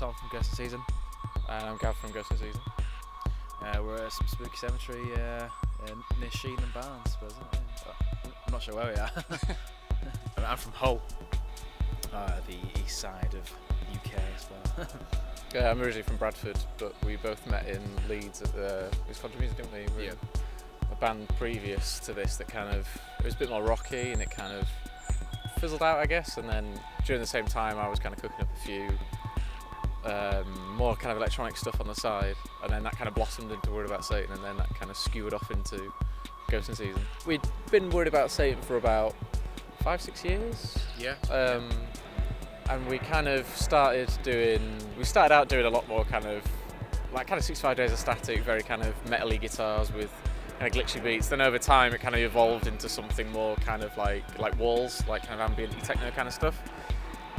Tom from Ghost and Season. And I'm Gav from Ghost and Season. We're at some spooky cemetery near Sheen and Barnes, I suppose. I'm not sure where we are. I'm from Hull, the east side of UK, I suppose. Yeah, I'm originally from Bradford, but we both met in Leeds at the Country Music, didn't we? We were a band previous to this that it was a bit more rocky and it kind of fizzled out, I guess. And then during the same time, I was kind of cooking up a few more kind of electronic stuff on the side, and then that kind of blossomed into Worried About Satan, and then that kind of skewered off into Ghost and Season. We'd been Worried About Satan for about 5-6 years. Yeah. And we kind of started out doing a lot more kind of 65 Days of Static, very kind of metal-y guitars with kind of glitchy beats. Then over time it kind of evolved into something more kind of like Walls, like kind of ambient techno kind of stuff.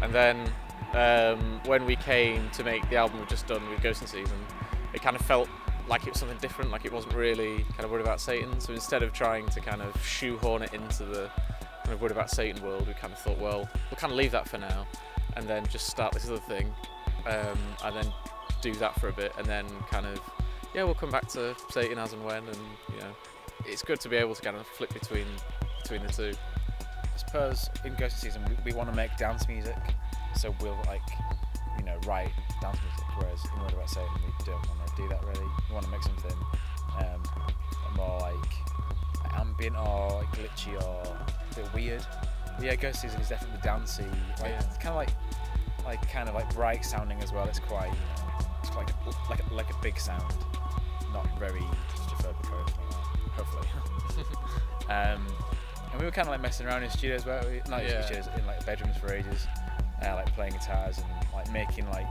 And then when we came to make the album we've just done with Ghost and Season, it kind of felt like it was something different, like it wasn't really kind of Worried About Satan. So instead of trying to kind of shoehorn it into the kind of Worried About Satan world, we kind of thought, well, we'll kind of leave that for now and then just start this other thing, and then do that for a bit, and then kind of, we'll come back to Satan as and when, and it's good to be able to kind of flip between the two. I suppose in Ghost and Season we want to make dance music, so we'll write dance music, whereas in Worried About Satan we don't want to do that really. We want to make something more like ambient or like glitchy or a bit weird. But yeah, Ghost Season is definitely dancey. It's kind of like bright sounding as well. It's quite, it's quite like a big sound, not very claustrophobic or anything like that, hopefully. And we were kind of like messing around in studios, weren't we? Not in studios, in like bedrooms for ages, like playing guitars and like making like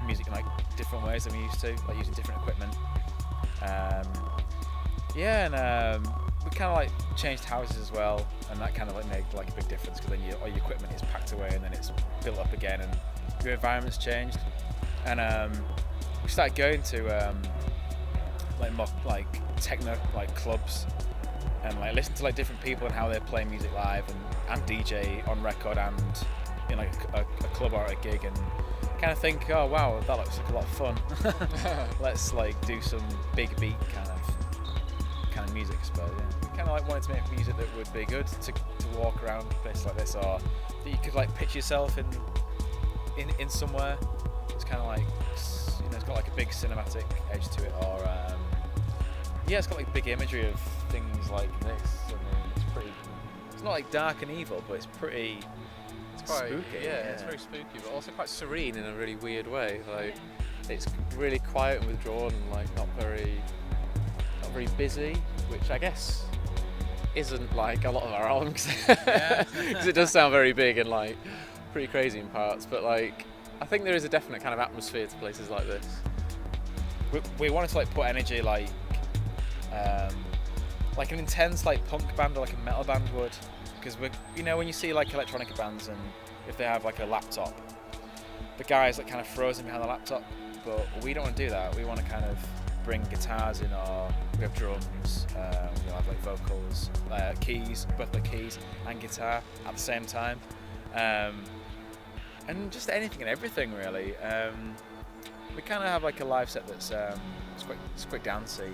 music in like different ways than we used to, like using different equipment. We kind of like changed houses as well, and that kind of like made like a big difference, because then all your equipment is packed away and then it's built up again and your environment's changed. And we started going to more like techno like clubs and like listen to like different people and how they play music live, and DJ on record and in like a club or a gig, and kind of think, oh wow, that looks like a lot of fun. Let's like do some big beat kind of music, I suppose. We kind of like wanted to make music that would be good to walk around places like this, or that you could like picture yourself in somewhere. It's kind of like, it's got like a big cinematic edge to it, or it's got like big imagery of things like this. I mean, it's not like dark and evil, but it's pretty quite spooky. It's very spooky, but also quite serene in a really weird way. Like, it's really quiet and withdrawn, and like not very busy, which I guess isn't like a lot of our albums, because it does sound very big and like pretty crazy in parts. But like, I think there is a definite kind of atmosphere to places like this. We wanted to like put energy like an intense like punk band or like a metal band would, because when you see like electronica bands, and if they have like a laptop, the guy's like kind of frozen behind the laptop, but we don't want to do that. We want to kind of bring guitars in, or we have drums, we'll have like vocals, keys, both the keys and guitar at the same time, and just anything and everything really. We kind of have like a live set that's it's quite dancey.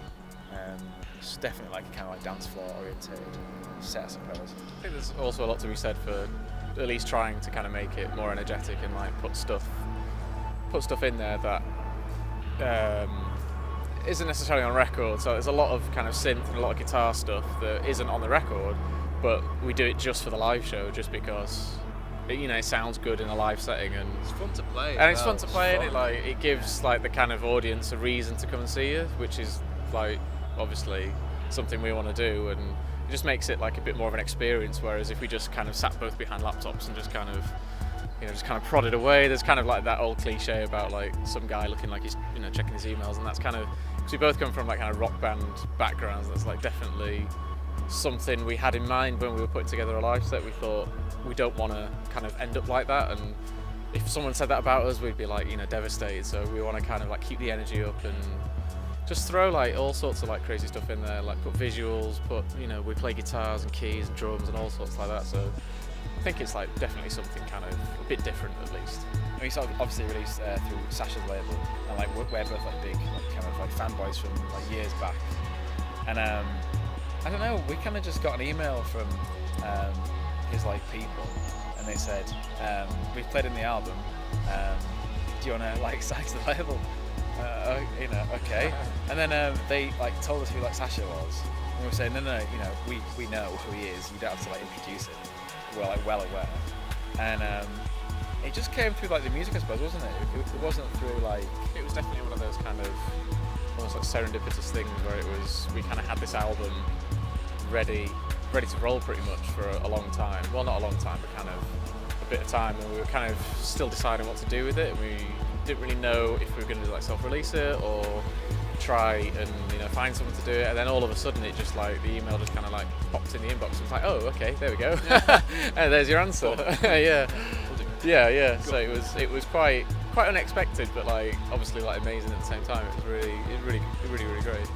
It's definitely like a kind of like dance floor oriented set, I suppose. I think there's also a lot to be said for at least trying to kind of make it more energetic and like put stuff in there that isn't necessarily on record. So there's a lot of kind of synth and a lot of guitar stuff that isn't on the record, but we do it just for the live show, just because it sounds good in a live setting, and it's fun to play. And it's fun to play, and it gives like the kind of audience a reason to come and see you, which is like obviously something we want to do, and it just makes it like a bit more of an experience. Whereas if we just kind of sat both behind laptops and just kind of prodded away, there's kind of like that old cliche about like some guy looking like he's checking his emails, and that's kind of, because we both come from like kind of rock band backgrounds. That's like definitely something we had in mind when we were putting together a live set. We thought we don't want to kind of end up like that, and if someone said that about us, we'd be like devastated. So we want to kind of like keep the energy up and just throw like all sorts of like crazy stuff in there, like put visuals, we play guitars and keys and drums and all sorts like that. So I think it's like definitely something kind of a bit different at least. We sort of obviously released through Sasha's label, and like we're both like big kind of like fanboys from like years back. And I don't know, we kind of just got an email from his like people, and they said, we've played in the album. Do you want to like sign to the label? Okay. And then they like told us who like Sasha was, and we were saying, no, we know who he is. You don't have to like introduce him. We're like well aware. And it just came through like the music, I suppose, wasn't it? It wasn't through like. It was definitely one of those kind of almost like serendipitous things where it was we kind of had this album ready to roll pretty much for a long time. Well, not a long time, but kind of a bit of time, and we were kind of still deciding what to do with it. And we didn't really know if we were going to like self-release it or try and find someone to do it. And then all of a sudden, it just like the email just kind of like popped in the inbox. It was like, oh, okay, there we go. And there's your answer. Yeah. So it was quite unexpected, but like obviously like amazing at the same time. It was really great.